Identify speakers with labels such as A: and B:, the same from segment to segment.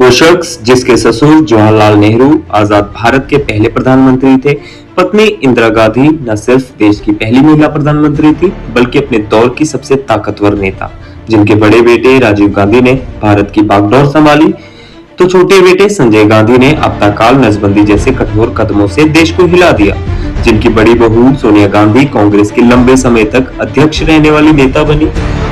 A: वो शख्स जिसके ससुर जवाहरलाल नेहरू आजाद भारत के पहले प्रधानमंत्री थे, पत्नी इंदिरा गांधी न सिर्फ देश की पहली महिला प्रधानमंत्री थी, बल्कि अपने दौर की सबसे ताकतवर नेता, जिनके बड़े बेटे राजीव गांधी ने भारत की बागडोर संभाली, तो छोटे बेटे संजय गांधी ने आपातकाल नसबंदी जैसे कठोर कदमों से देश को हिला दिया। जिनकी बड़ी बहू सोनिया गांधी कांग्रेस की लंबे समय तक अध्यक्ष रहने वाली नेता बनी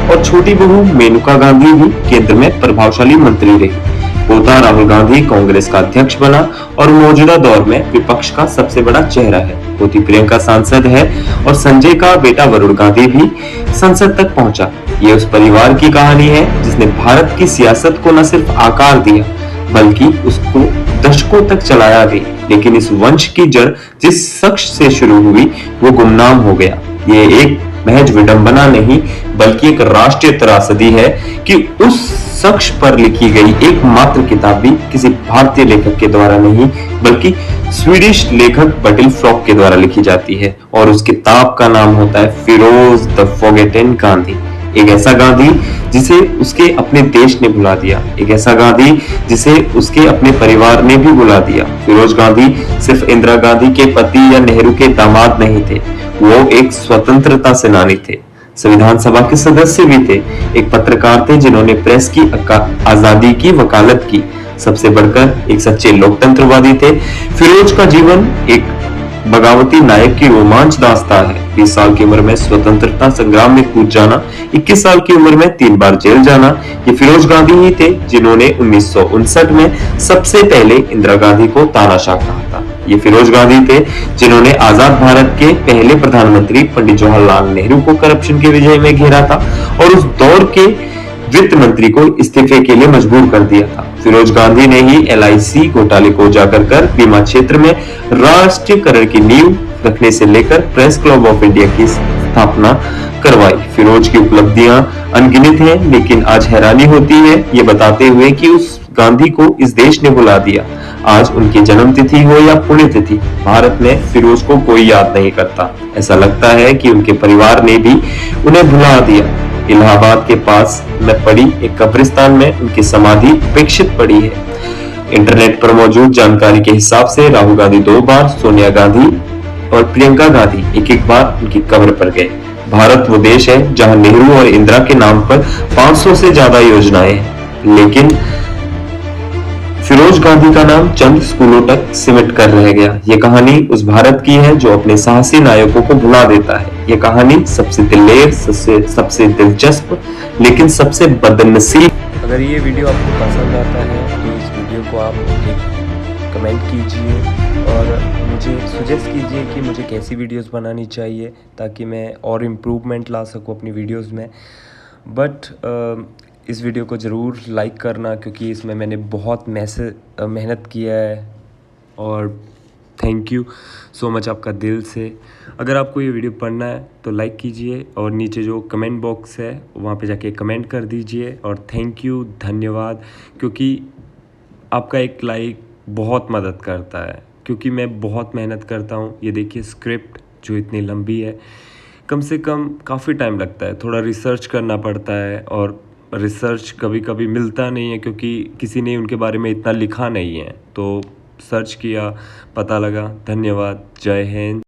A: और छोटी बहू मेनका गांधी भी केंद्र में प्रभावशाली मंत्री रही। पोता राहुल गांधी कांग्रेस का अध्यक्ष बना और मौजूदा दौर में विपक्ष का सबसे बड़ा चेहरा है। पोती प्रियंका सांसद है और संजय का बेटा वरुण गांधी भी संसद तक पहुंचा। ये उस परिवार की कहानी है जिसने भारत की सियासत को न सिर्फ आकार दिया, बल्कि उसको दशकों तक चलाया भी। लेकिन इस वंश की जड़ जिस शख्स से शुरू हुई वो गुमनाम हो गया। ये एक महज विडंबना नहीं, बल्कि एक राष्ट्रीय त्रासदी है कि उस शख्स पर लिखी गई एकमात्र किताब भी किसी भारतीय लेखक के द्वारा नहीं, बल्कि स्वीडिश लेखक बर्टिल फ्रॉक के द्वारा लिखी जाती है। और उस किताब का नाम होता है फिरोज द फॉरगेटन गांधी। एक ऐसा गांधी जिसे उसके अपने देश ने भुला दिया, एक ऐसा गांधी जिसे उसके अपने परिवार ने भी भुला दिया। फिरोज गांधी सिर्फ इंदिरा गांधी के पति या नेहरू के दामाद नहीं थे, वो एक स्वतंत्रता सेनानी थे, संविधान सभा के सदस्य भी थे, एक पत्रकार थे जिन्होंने प्रेस की आजादी की वकालत की, सबसे बढ़कर एक सच्चे लोकतंत्रवादी थे। फिरोज का जीवन एक बगावती नायक की रोमांच दास्तां है। 20 साल की उम्र में स्वतंत्रता संग्राम में कूद जाना, 21 साल की उम्र में 3 बार जेल जाना, ये फिरोज गांधी ही थे जिन्होंने 1959 में सबसे पहले इंदिरा गांधी को तानाशाह कहा था। ये फिरोज गांधी थे जिन्होंने आजाद भारत के पहले प्रधानमंत्री पंडित जवाहरलाल नेहरू को करप्शन के विजय में घेरा था और उस दौर के वित्त मंत्री को इस्तीफे के लिए मजबूर कर दिया था। फिरोज गांधी ने ही LIC घोटाले को उजागर कर बीमा क्षेत्र में राष्ट्रीयकरण की नींव रखने से लेकर प्रेस क्लब ऑफ इंडिया की स्थापना करवाई। फिरोज की उपलब्धियां अनगिनत हैं, लेकिन आज हैरानी होती है ये बताते हुए कि उस गांधी को इस देश ने भुला दिया। आज उनकी जन्मतिथि हो या पुण्यतिथि, भारत में फिरोज को कोई याद नहीं करता। ऐसा लगता है कि उनके परिवार ने भी उन्हें भुला दिया। इलाहाबाद के पास में पड़ी एक कब्रिस्तान में उनकी समाधि उपेक्षित पड़ी है। इंटरनेट पर मौजूद जानकारी के हिसाब से राहुल गांधी 2 बार, सोनिया गांधी और प्रियंका गांधी एक बार उनकी कब्र पर गए। भारत वो देश है जहां नेहरू और इंदिरा के नाम पर 500 से ज्यादा योजनाएं हैं, लेकिन फिरोज गांधी का नाम चंद स्कूलों तक सिमट कर रह गया। ये कहानी उस भारत की है जो अपने साहसी नायकों को भुला देता है। ये कहानी सबसे दिलेर, सबसे दिलचस्प, लेकिन सबसे बदनसीब।
B: अगर ये वीडियो आपको पसंद आता है तो इस वीडियो को आप एक कमेंट कीजिए और मुझे सजेस्ट कीजिए कि मुझे कैसी वीडियोस बनानी चाहिए ताकि मैं और इम्प्रूवमेंट ला सकूं अपनी वीडियोस में। बट इस वीडियो को ज़रूर लाइक करना, क्योंकि इसमें मैंने बहुत मेहनत किया है। और थैंक यू सो मच आपका दिल से। अगर आपको ये वीडियो पढ़ना है तो लाइक कीजिए और नीचे जो कमेंट बॉक्स है वहाँ पे जाके कमेंट कर दीजिए। और थैंक यू, धन्यवाद, क्योंकि आपका एक लाइक बहुत मदद करता है, क्योंकि मैं बहुत मेहनत करता हूँ। ये देखिए स्क्रिप्ट जो इतनी लंबी है, कम से कम काफ़ी टाइम लगता है, थोड़ा रिसर्च करना पड़ता है और रिसर्च कभी कभी मिलता नहीं है क्योंकि किसी ने उनके बारे में इतना लिखा नहीं है। तो सर्च किया, पता लगा। धन्यवाद, जय हिंद।